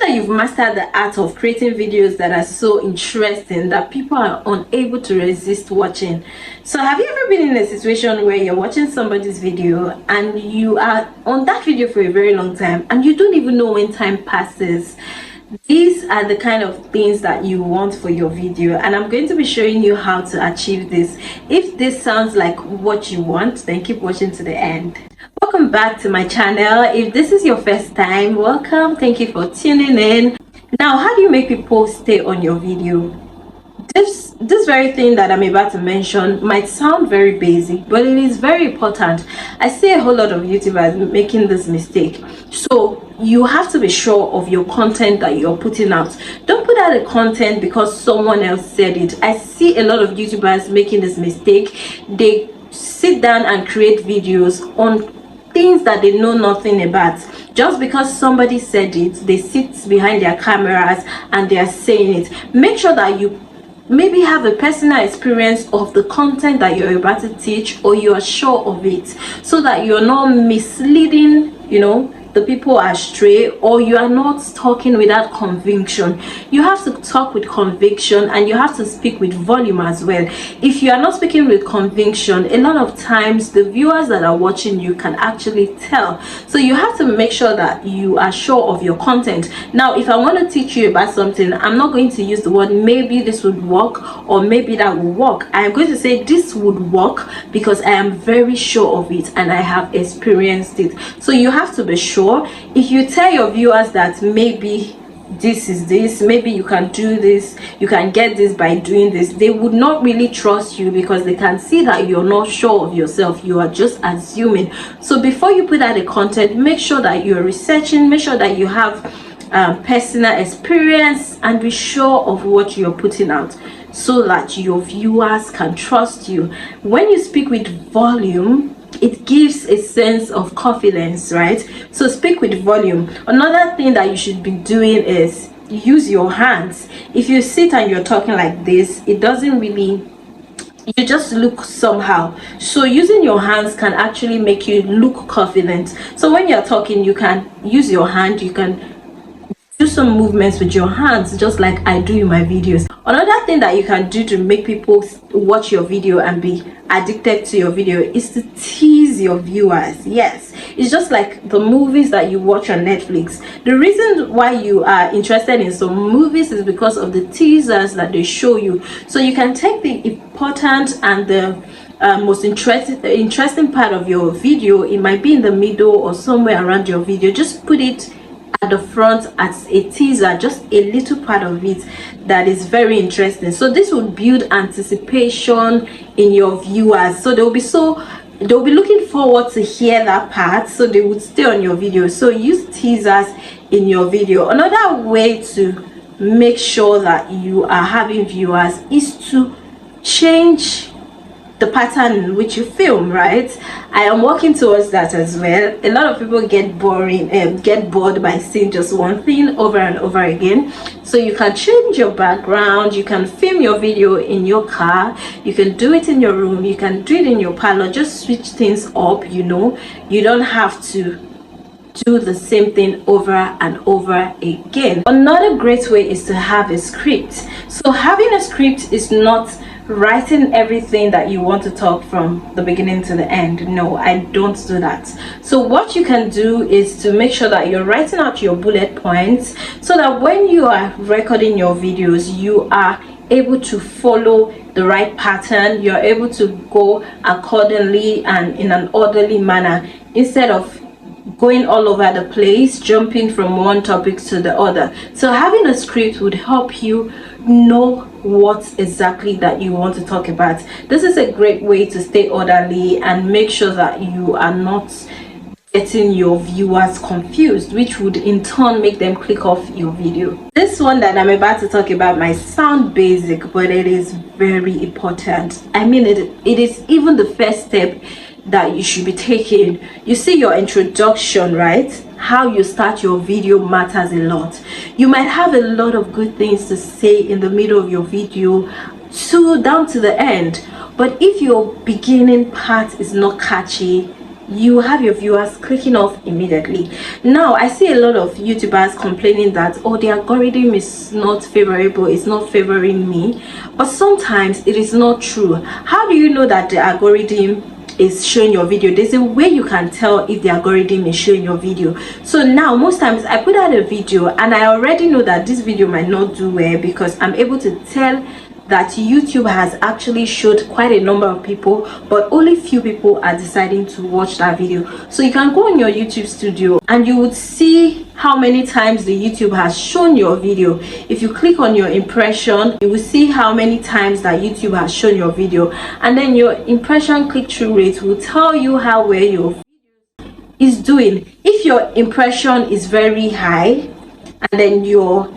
that you've mastered the art of creating videos that are so interesting that people are unable to resist watching. So have you ever been in a situation where you're watching somebody's video and you are on that video for a very long time and you don't even know when time passes? These are the kind of things that you want for your video, and I'm going to be showing you how to achieve this. If this sounds like what you want, then keep watching to the end. Welcome back to my channel. If this is your first time, welcome. Thank you for tuning in. Now, how do you make people stay on your video? This very thing that I'm about to mention might sound very basic, but it is very important. I see a whole lot of YouTubers making this mistake. So you have to be sure of your content that you're putting out. Don't put out a content because someone else said it. I see a lot of YouTubers making this mistake. They sit down and create videos on things that they know nothing about. Just because somebody said it, they sit behind their cameras and they are saying it. Make sure that you maybe have a personal experience of the content that you're about to teach, or you are sure of it, so that you're not misleading, the people astray, or you are not talking without conviction. You have to talk with conviction, and you have to speak with volume as well. If you are not speaking with conviction, a lot of times the viewers that are watching you can actually tell. So you have to make sure that you are sure of your content. Now, if I want to teach you about something, I'm not going to use the word maybe this would work or maybe that will work. I'm going to say this would work because I am very sure of it and I have experienced it. So you have to be sure. If you tell your viewers that maybe this is this, maybe you can do this, you can get this by doing this, they would not really trust you because they can see that you're not sure of yourself. You are just assuming. So before you put out the content, make sure that you're researching, make sure that you have personal experience, and be sure of what you're putting out so that your viewers can trust you. When you speak with volume, it gives a sense of confidence, right? So speak with volume. Another thing that you should be doing is use your hands. If you sit and you're talking like this, it doesn't really, you just look somehow. So using your hands can actually make you look confident. So when you're talking, you can use your hand, you can do some movements with your hands, just like I do in my videos. Another thing that you can do to make people watch your video and be addicted to your video is to tease your viewers. Yes, it's just like the movies that you watch on Netflix. The reason why you are interested in some movies is because of the teasers that they show you. So you can take the important and the most interesting part of your video. It might be in the middle or somewhere around your video. Just put it at the front as a teaser, just a little part of it that is very interesting. So this will build anticipation in your viewers, so they'll be looking forward to hear that part, so they would stay on your video. So use teasers in your video. Another way to make sure that you are having viewers is to change the pattern in which you film, right? I am working towards that as well. A lot of people get bored by seeing just one thing over and over again. So you can change your background, you can film your video in your car, you can do it in your room, you can do it in your parlor. Just switch things up. You don't have to do the same thing over and over again. Another great way is to have a script. So having a script is not writing everything that you want to talk from the beginning to the end. No, I don't do that. So what you can do is to make sure that you're writing out your bullet points, so that when you are recording your videos, you are able to follow the right pattern. You're able to go accordingly and in an orderly manner, instead of going all over the place, jumping from one topic to the other. So having a script would help you know what exactly that you want to talk about. This is a great way to stay orderly and make sure that you are not getting your viewers confused, which would in turn make them click off your video. This one that I'm about to talk about might sound basic, but it is very important. I mean, it is even the first step that you should be taking. You see, your introduction, right? How you start your video matters a lot. You might have a lot of good things to say in the middle of your video down to the end, but if your beginning part is not catchy, you have your viewers clicking off immediately. Now I see a lot of YouTubers complaining that, oh, the algorithm is not favorable, it's not favoring me. But sometimes it is not true. How do you know that the algorithm is showing your video? There's a way you can tell if the algorithm is showing your video. So now most times I put out a video and I already know that this video might not do well, because I'm able to tell that YouTube has actually showed quite a number of people, but only few people are deciding to watch that video. So you can go on your YouTube studio and you would see how many times the YouTube has shown your video. If you click on your impression, you will see how many times that YouTube has shown your video, and then your impression click-through rate will tell you how well your video is doing. If your impression is very high and then your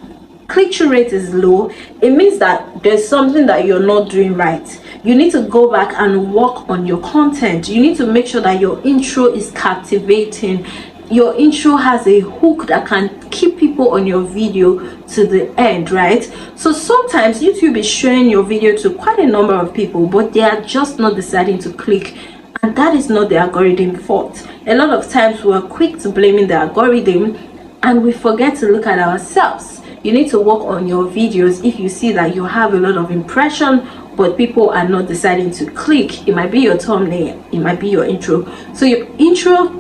click-through rate is low, it means that there's something that you're not doing right. You need to go back and work on your content. You need to make sure that your intro is captivating. Your intro has a hook that can keep people on your video to the end, right? So sometimes YouTube is showing your video to quite a number of people, but they are just not deciding to click, and that is not the algorithm fault. A lot of times we're quick to blaming the algorithm and we forget to look at ourselves. You need to work on your videos. If you see that you have a lot of impression but people are not deciding to click, it might be your thumbnail, it might be your intro. So your intro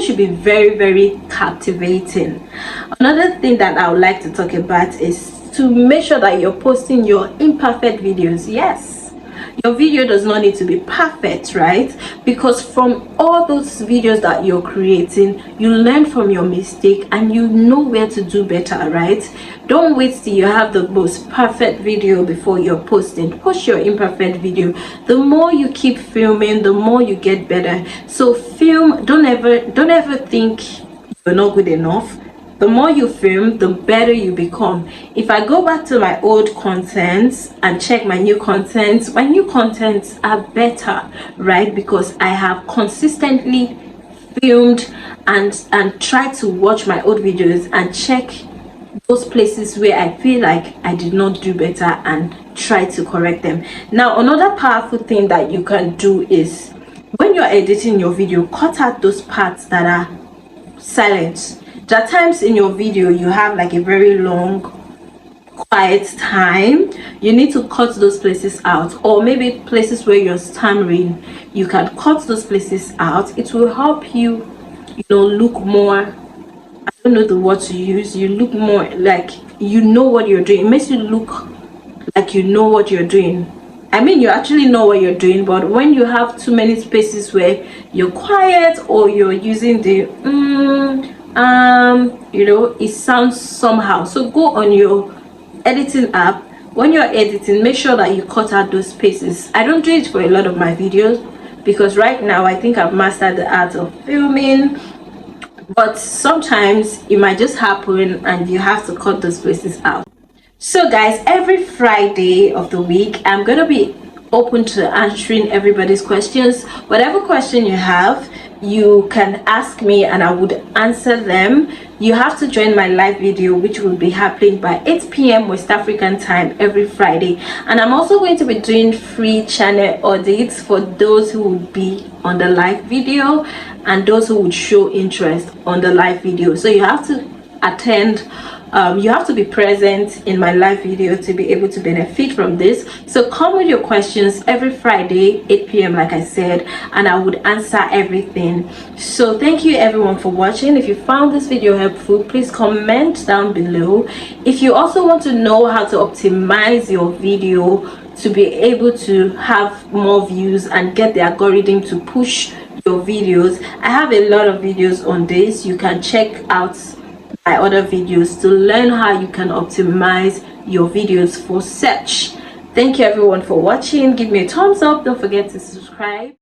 should be very, very captivating. Another thing that I would like to talk about is to make sure that you're posting your imperfect videos. Yes, your video does not need to be perfect, right? Because from all those videos that you're creating, you learn from your mistake and you know where to do better, right? Don't wait till you have the most perfect video before you're posting. Post your imperfect video. The more you keep filming, the more you get better. So film. Don't ever think you're not good enough. The more you film, the better you become. If I go back to my old contents and check my new contents are better, right? Because I have consistently filmed and tried to watch my old videos and check those places where I feel like I did not do better and try to correct them. Now, another powerful thing that you can do is when you're editing your video, cut out those parts that are silent. There are times in your video you have like a very long quiet time. You need to cut those places out, or maybe places where you're stammering, you can cut those places out. It will help you, look more, I don't know the word to use, you look more like you know what you're doing. It makes you look like you know what you're doing. I mean, you actually know what you're doing, but when you have too many spaces where you're quiet or you're using the it sounds somehow. So go on your editing app. When you're editing, make sure that you cut out those spaces. I don't do it for a lot of my videos because right now I think I've mastered the art of filming, but sometimes it might just happen and you have to cut those spaces out. So guys, every Friday of the week I'm gonna be open to answering everybody's questions. Whatever question you have, you can ask me and I would answer them. You have to join my live video, which will be happening by 8 p.m. West African time every Friday. And I'm also going to be doing free channel audits for those who would be on the live video and those who would show interest on the live video. So you have to attend, you have to be present in my live video to be able to benefit from this. So come with your questions every Friday 8 p.m. like I said, and I would answer everything. So thank you everyone for watching. If you found this video helpful, please comment down below. If you also want to know how to optimize your video to be able to have more views and get the algorithm to push your videos, I have a lot of videos on this. You can check out my other videos to learn how you can optimize your videos for search. Thank you everyone for watching. Give me a thumbs up. Don't forget to subscribe.